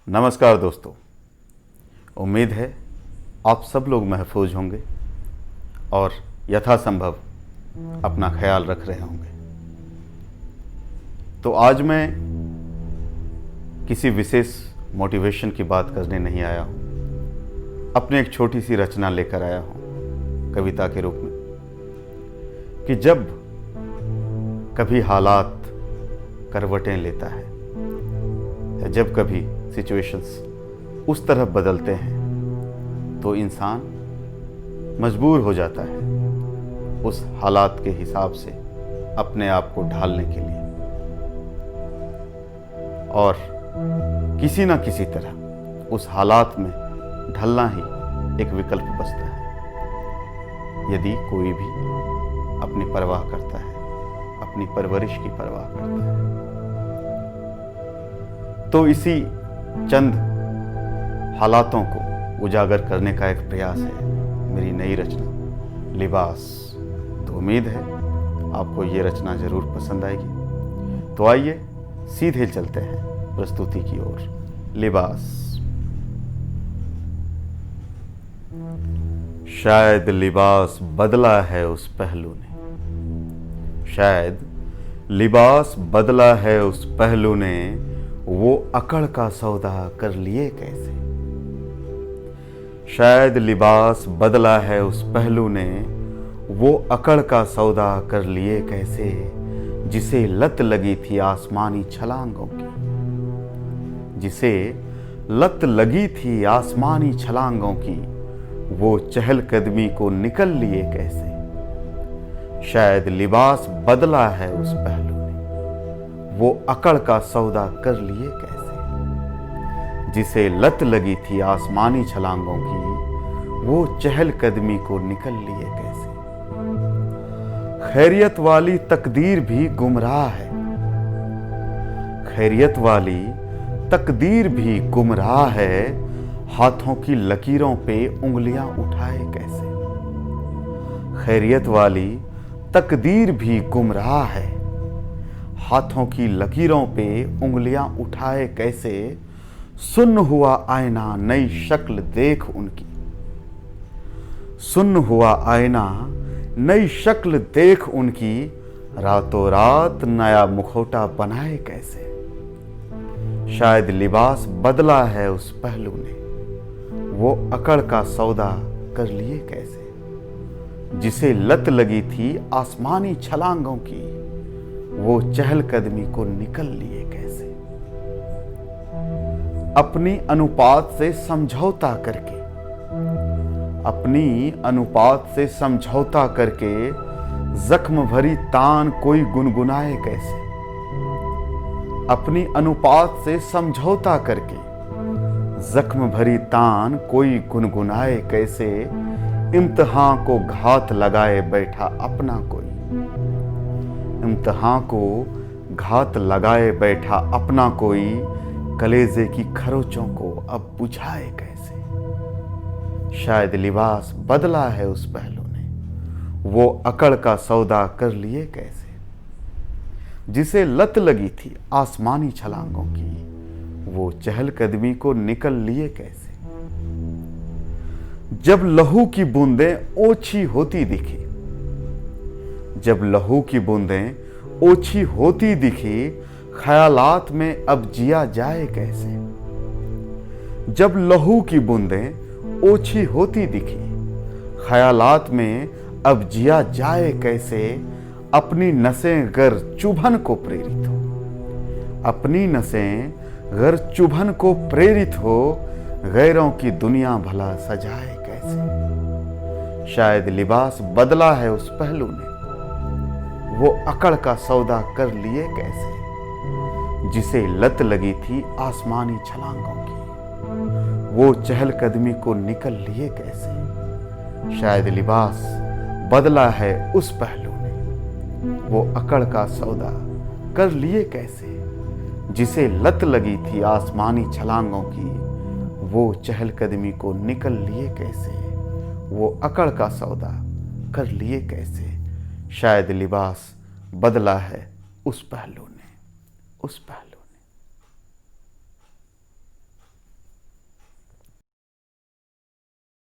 नमस्कार दोस्तों, उम्मीद है आप सब लोग महफूज होंगे और यथासंभव अपना ख्याल रख रहे होंगे। तो आज मैं किसी विशेष मोटिवेशन की बात करने नहीं आया हूँ, अपने एक छोटी सी रचना लेकर आया हूँ कविता के रूप में कि जब कभी हालात करवटें लेता है या जब कभी सिचुएशंस उस तरफ बदलते हैं तो इंसान मजबूर हो जाता है उस हालात के हिसाब से अपने आप को ढालने के लिए और किसी ना किसी तरह उस हालात में ढलना ही एक विकल्प बचता है। यदि कोई भी अपनी परवाह करता है, अपनी परवरिश की परवाह करता है, तो इसी चंद हालातों को उजागर करने का एक प्रयास है मेरी नई रचना लिबास। तो उम्मीद है आपको ये रचना जरूर पसंद आएगी। तो आइए सीधे चलते हैं प्रस्तुति की ओर। लिबास। शायद लिबास बदला है उस पहलू ने, शायद लिबास बदला है उस पहलू ने, वो अकड़ का सौदा कर लिए कैसे। शायद लिबास बदला है उस पहलू ने, वो अकड़ का सौदा कर लिए कैसे, जिसे लत लगी थी आसमानी छलांगों की, जिसे लत लगी थी आसमानी छलांगों की, वो चहलकदमी को निकल लिए कैसे। शायद लिबास बदला है उस पहलू ने, वो अकड़ का सौदा कर लिए कैसे, जिसे लत लगी थी आसमानी छलांगों की, वो चहलकदमी को निकल लिए कैसे। खैरियत वाली तकदीर भी गुमराह है, खैरियत वाली तकदीर भी गुमराह है, हाथों की लकीरों पे उंगलियां उठाए कैसे। खैरियत वाली तकदीर भी गुमराह है, हाथों की लकीरों पे उंगलियां उठाए कैसे। सुन्न हुआ आईना नई शक्ल देख उनकी, सुन्न हुआ आईना नई शक्ल देख उनकी, रातों रात नया मुखौटा बनाए कैसे। शायद लिबास बदला है उस पहलू ने, वो अकड़ का सौदा कर लिए कैसे, जिसे लत लगी थी आसमानी छलांगों की, वो चहलकदमी को निकल लिए कैसे। अपनी अनुपात से समझौता करके, अपनी अनुपात से समझौता करके, जख्म भरी तान कोई गुनगुनाए कैसे। अपनी अनुपात से समझौता करके, जख्म भरी तान कोई गुनगुनाए कैसे। इम्तिहान को घात लगाए बैठा अपना कोई, इम्तिहान को घात लगाए बैठा अपना कोई, कलेजे की खरोचों को अब बुझाए कैसे। शायद लिबास बदला है उस पहलू ने, वो अकड़ का सौदा कर लिए कैसे, जिसे लत लगी थी आसमानी छलांगों की, वो चहलकदमी को निकल लिए कैसे। जब लहू की बूंदें ओछी होती दिखी, जब लहू की बूंदें ओछी होती दिखी, ख्यालात में अब जिया जाए कैसे। जब लहू की बूंदें ओछी होती दिखी, ख्यालात में अब जिया जाए कैसे। अपनी नसें गर चुभन को प्रेरित हो, अपनी नसें गर चुभन को प्रेरित हो, गैरों की दुनिया भला सजाए कैसे। शायद लिबास बदला है उस पहलू ने, वो अकड़ का सौदा कर लिए कैसे, जिसे लत लगी थी आसमानी छलांगों की, वो चहलकदमी को निकल लिए कैसे। शायद लिबास बदला है उस पहलू ने, वो अकड़ का सौदा कर लिए कैसे, जिसे लत लगी थी आसमानी छलांगों की, वो चहलकदमी को निकल लिए कैसे, वो अकड़ का सौदा कर लिए कैसे। शायद लिबास बदला है उस पहलू ने, उस पहलू।